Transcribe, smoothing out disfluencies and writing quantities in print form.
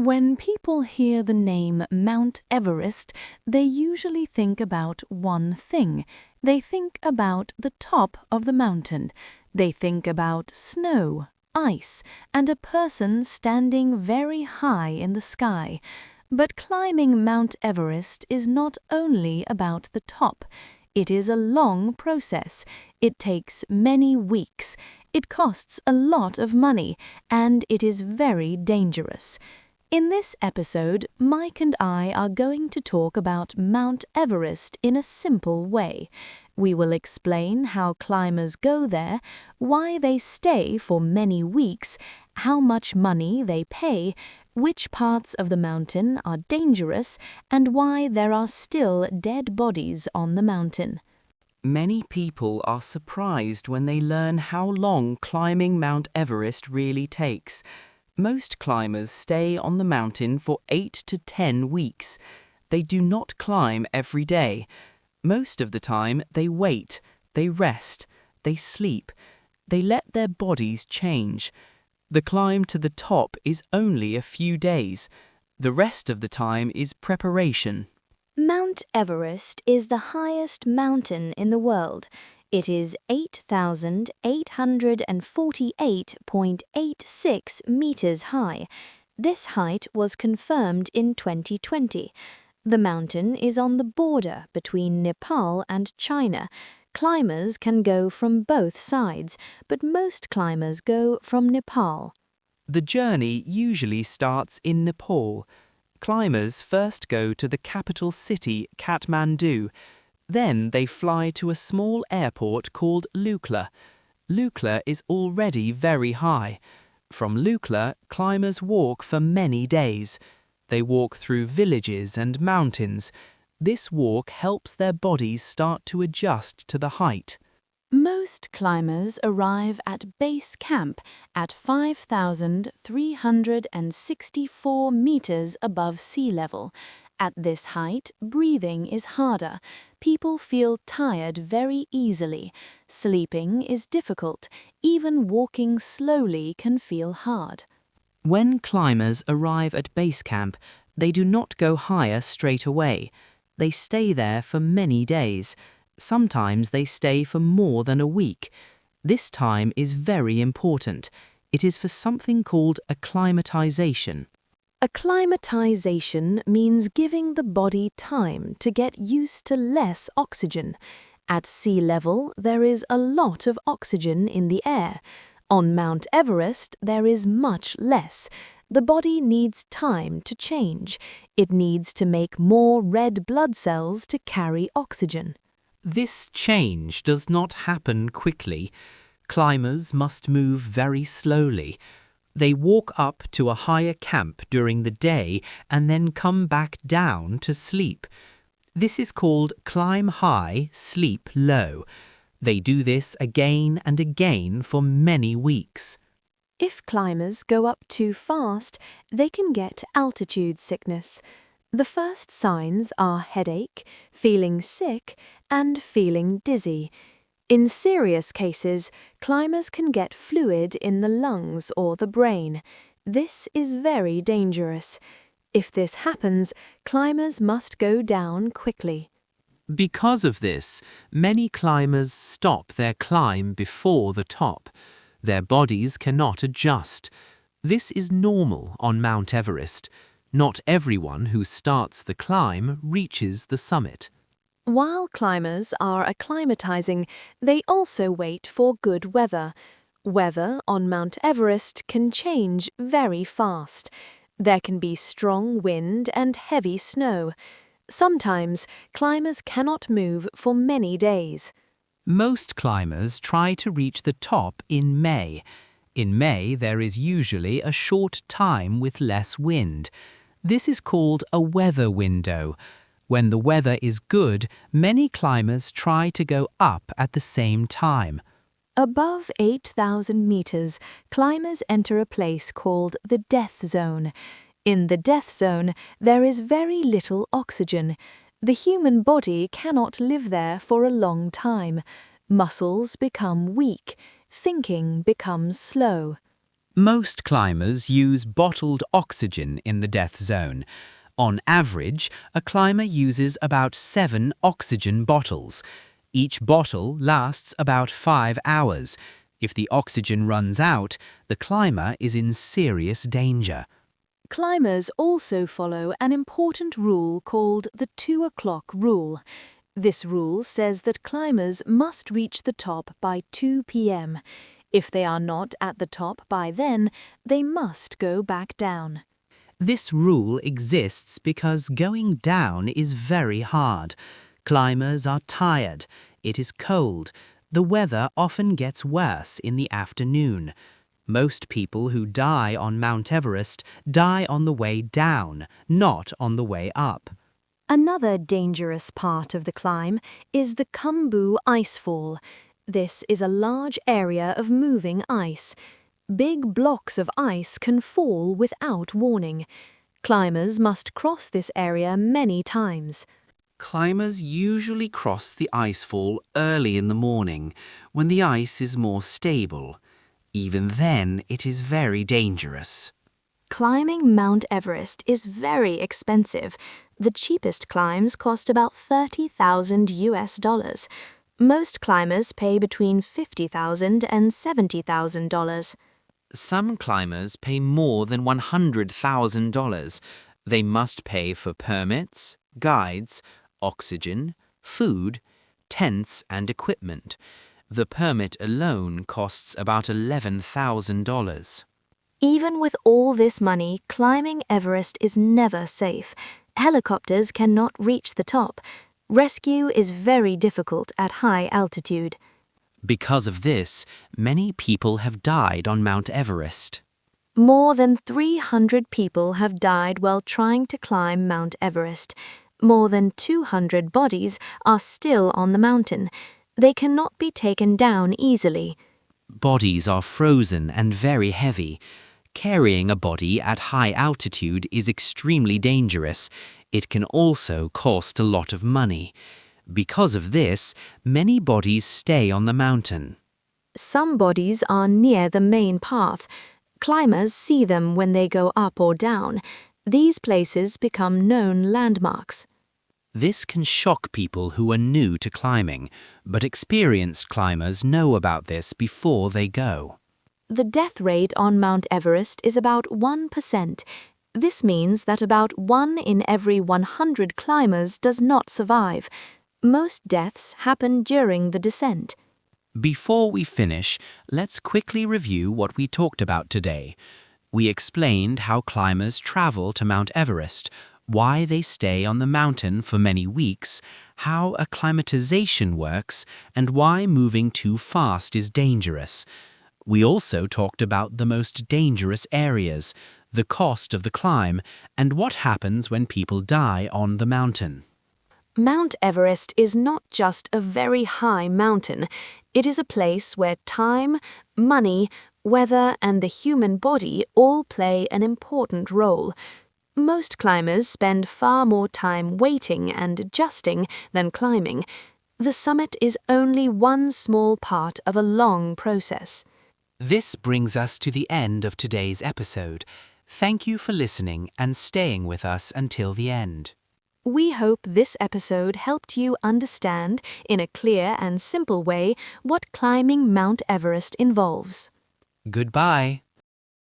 When people hear the name Mount Everest, they usually think about one thing. They think about the top of the mountain. They think about snow, ice, and a person standing very high in the sky. But climbing Mount Everest is not only about the top. It is a long process. It takes many weeks. It costs a lot of money, and it is very dangerous. In this episode, Mike and I are going to talk about Mount Everest in a simple way. We will explain how climbers go there, why they stay for many weeks, how much money they pay, which parts of the mountain are dangerous, and why there are still dead bodies on the mountain. Many people are surprised when they learn how long climbing Mount Everest really takes. Most climbers stay on the mountain for 8 to 10 weeks. They do not climb every day. Most of the time, they wait, they rest, they sleep, they let their bodies change. The climb to the top is only a few days. The rest of the time is preparation. Mount Everest is the highest mountain in the world. It is 8,848.86 meters high. This height was confirmed in 2020. The mountain is on the border between Nepal and China. Climbers can go from both sides, but most climbers go from Nepal. The journey usually starts in Nepal. Climbers first go to the capital city, Kathmandu. Then they fly to a small airport called Lukla. Lukla is already very high. From Lukla, climbers walk for many days. They walk through villages and mountains. This walk helps their bodies start to adjust to the height. Most climbers arrive at base camp at 5,364 meters above sea level. At this height, breathing is harder. People feel tired very easily. Sleeping is difficult. Even walking slowly can feel hard. When climbers arrive at base camp, they do not go higher straight away. They stay there for many days. Sometimes they stay for more than a week. This time is very important. It is for something called acclimatisation. Acclimatization means giving the body time to get used to less oxygen. At sea level, there is a lot of oxygen in the air. On Mount Everest, there is much less. The body needs time to change. It needs to make more red blood cells to carry oxygen. This change does not happen quickly. Climbers must move very slowly. They walk up to a higher camp during the day and then come back down to sleep. This is called climb high, sleep low. They do this again and again for many weeks. If climbers go up too fast, they can get altitude sickness. The first signs are headache, feeling sick, and feeling dizzy. In serious cases, climbers can get fluid in the lungs or the brain. This is very dangerous. If this happens, climbers must go down quickly. Because of this, many climbers stop their climb before the top. Their bodies cannot adjust. This is normal on Mount Everest. Not everyone who starts the climb reaches the summit. While climbers are acclimatizing, they also wait for good weather. Weather on Mount Everest can change very fast. There can be strong wind and heavy snow. Sometimes, climbers cannot move for many days. Most climbers try to reach the top in May. In May, there is usually a short time with less wind. This is called a weather window. When the weather is good, many climbers try to go up at the same time. Above 8,000 meters, climbers enter a place called the death zone. In the death zone, there is very little oxygen. The human body cannot live there for a long time. Muscles become weak. Thinking becomes slow. Most climbers use bottled oxygen in the death zone. On average, a climber uses about 7 oxygen bottles. Each bottle lasts about 5 hours. If the oxygen runs out, the climber is in serious danger. Climbers also follow an important rule called the 2 o'clock rule. This rule says that climbers must reach the top by 2 p.m. If they are not at the top by then, they must go back down. This rule exists because going down is very hard. Climbers are tired. It is cold. The weather often gets worse in the afternoon. Most people who die on Mount Everest die on the way down, not on the way up. Another dangerous part of the climb is the Khumbu Icefall. This is a large area of moving ice. Big blocks of ice can fall without warning. Climbers must cross this area many times. Climbers usually cross the icefall early in the morning, when the ice is more stable. Even then, it is very dangerous. Climbing Mount Everest is very expensive. The cheapest climbs cost about $30,000. Most climbers pay between $50,000 and $70,000. Some climbers pay more than $100,000. They must pay for permits, guides, oxygen, food, tents and equipment. The permit alone costs about $11,000. Even with all this money, climbing Everest is never safe. Helicopters cannot reach the top. Rescue is very difficult at high altitude. Because of this, many people have died on Mount Everest. More than 300 people have died while trying to climb Mount Everest. More than 200 bodies are still on the mountain. They cannot be taken down easily. Bodies are frozen and very heavy. Carrying a body at high altitude is extremely dangerous. It can also cost a lot of money. Because of this, many bodies stay on the mountain. Some bodies are near the main path. Climbers see them when they go up or down. These places become known landmarks. This can shock people who are new to climbing, but experienced climbers know about this before they go. The death rate on Mount Everest is about 1%. This means that about 1 in every 100 climbers does not survive. Most deaths happen during the descent. Before we finish, let's quickly review what we talked about today. We explained how climbers travel to Mount Everest, why they stay on the mountain for many weeks, how acclimatization works, and why moving too fast is dangerous. We also talked about the most dangerous areas, the cost of the climb, and what happens when people die on the mountain. Mount Everest is not just a very high mountain. It is a place where time, money, weather, and the human body all play an important role. Most climbers spend far more time waiting and adjusting than climbing. The summit is only one small part of a long process. This brings us to the end of today's episode. Thank you for listening and staying with us until the end. We hope this episode helped you understand, in a clear and simple way, what climbing Mount Everest involves. Goodbye.